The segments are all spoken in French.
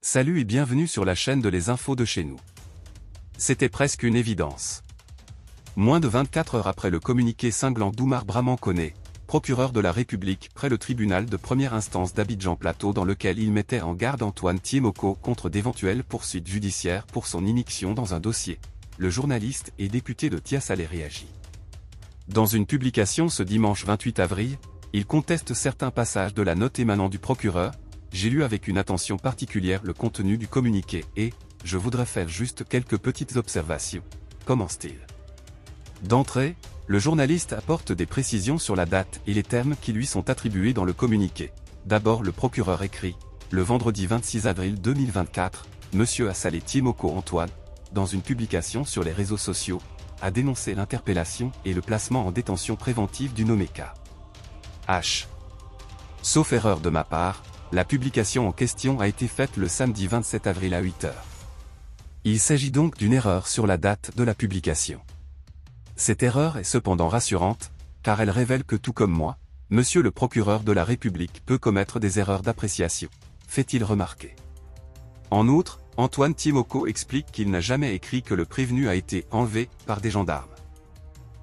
Salut et bienvenue sur la chaîne de Les Infos de chez nous. C'était presque une évidence. Moins de 24 heures après le communiqué cinglant d'Oumar Braman Koné, procureur de la République près le tribunal de première instance d'Abidjan Plateau dans lequel il mettait en garde Antoine Thiemoko contre d'éventuelles poursuites judiciaires pour son immixtion dans un dossier, le journaliste et député de Tiasalé réagit. Dans une publication ce dimanche 28 avril, il conteste certains passages de la note émanant du procureur. J'ai lu avec une attention particulière le contenu du communiqué et, je voudrais faire juste quelques petites observations. Commence-t-il. D'entrée, le journaliste apporte des précisions sur la date et les termes qui lui sont attribués dans le communiqué. D'abord le procureur écrit, le vendredi 26 avril 2024, M. Assalé Thiemoko Antoine, dans une publication sur les réseaux sociaux, a dénoncé l'interpellation et le placement en détention préventive du nommé K. H. Sauf erreur de ma part, la publication en question a été faite le samedi 27 avril à 8h. Il s'agit donc d'une erreur sur la date de la publication. Cette erreur est cependant rassurante, car elle révèle que tout comme moi, Monsieur le procureur de la République peut commettre des erreurs d'appréciation, fait-il remarquer. En outre, Antoine Thiemoko explique qu'il n'a jamais écrit que le prévenu a été enlevé par des gendarmes.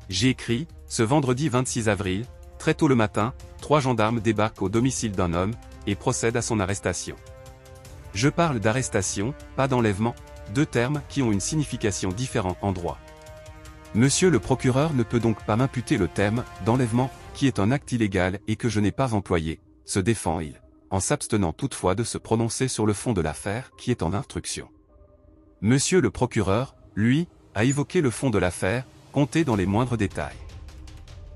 J'ai écrit, ce vendredi 26 avril, très tôt le matin, 3 gendarmes débarquent au domicile d'un homme, et procède à son arrestation. Je parle d'arrestation, pas d'enlèvement, deux termes qui ont une signification différente en droit. Monsieur le procureur ne peut donc pas m'imputer le terme d'enlèvement, qui est un acte illégal et que je n'ai pas employé, se défend-il, en s'abstenant toutefois de se prononcer sur le fond de l'affaire qui est en instruction. Monsieur le procureur, lui, a évoqué le fond de l'affaire, compté dans les moindres détails.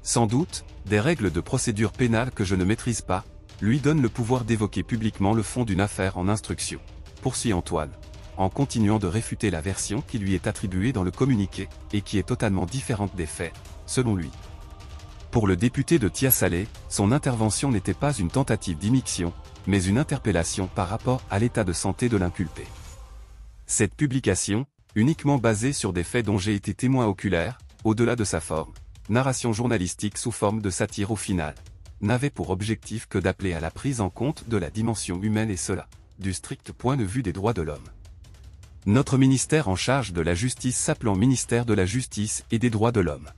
Sans doute, des règles de procédure pénale que je ne maîtrise pas, lui donne le pouvoir d'évoquer publiquement le fond d'une affaire en instruction, poursuit Antoine, en continuant de réfuter la version qui lui est attribuée dans le communiqué, et qui est totalement différente des faits, selon lui. Pour le député de Tiasalé, son intervention n'était pas une tentative d'immixtion, mais une interpellation par rapport à l'état de santé de l'inculpé. Cette publication, uniquement basée sur des faits dont j'ai été témoin oculaire, au-delà de sa forme, narration journalistique sous forme de satire au final, n'avait pour objectif que d'appeler à la prise en compte de la dimension humaine et cela, du strict point de vue des droits de l'homme. Notre ministère en charge de la justice s'appelant ministère de la justice et des droits de l'homme.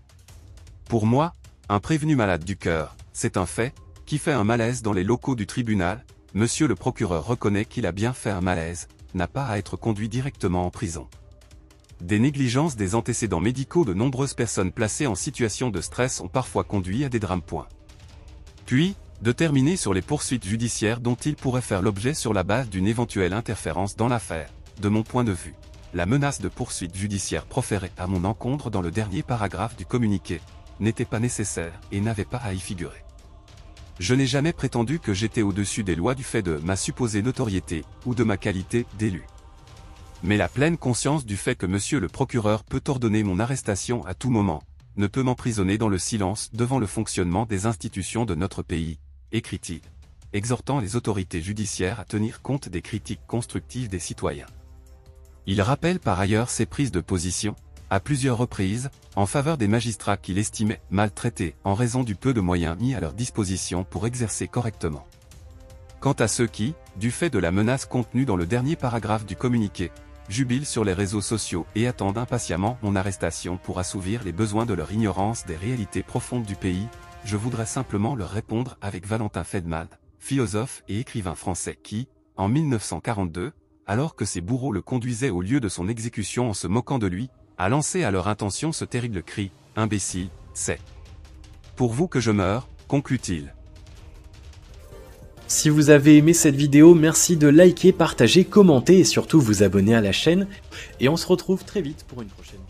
Pour moi, un prévenu malade du cœur, c'est un fait, qui fait un malaise dans les locaux du tribunal, monsieur le procureur reconnaît qu'il a bien fait un malaise, n'a pas à être conduit directement en prison. Des négligences des antécédents médicaux de nombreuses personnes placées en situation de stress ont parfois conduit à des drames. Puis, de terminer sur les poursuites judiciaires dont il pourrait faire l'objet sur la base d'une éventuelle interférence dans l'affaire. De mon point de vue, la menace de poursuite judiciaire proférée à mon encontre dans le dernier paragraphe du communiqué n'était pas nécessaire et n'avait pas à y figurer. Je n'ai jamais prétendu que j'étais au-dessus des lois du fait de ma supposée notoriété ou de ma qualité d'élu. Mais la pleine conscience du fait que monsieur le procureur peut ordonner mon arrestation à tout moment, ne peut m'emprisonner dans le silence devant le fonctionnement des institutions de notre pays, écrit-il, exhortant les autorités judiciaires à tenir compte des critiques constructives des citoyens. Il rappelle par ailleurs ses prises de position, à plusieurs reprises, en faveur des magistrats qu'il estimait maltraités en raison du peu de moyens mis à leur disposition pour exercer correctement. Quant à ceux qui, du fait de la menace contenue dans le dernier paragraphe du communiqué, jubilent sur les réseaux sociaux et attendent impatiemment mon arrestation pour assouvir les besoins de leur ignorance des réalités profondes du pays, je voudrais simplement leur répondre avec Valentin Feldman, philosophe et écrivain français qui, en 1942, alors que ses bourreaux le conduisaient au lieu de son exécution en se moquant de lui, a lancé à leur intention ce terrible cri, « Imbécile, c'est pour vous que je meurs », conclut-il. Si vous avez aimé cette vidéo, merci de liker, partager, commenter et surtout vous abonner à la chaîne. Et on se retrouve très vite pour une prochaine vidéo.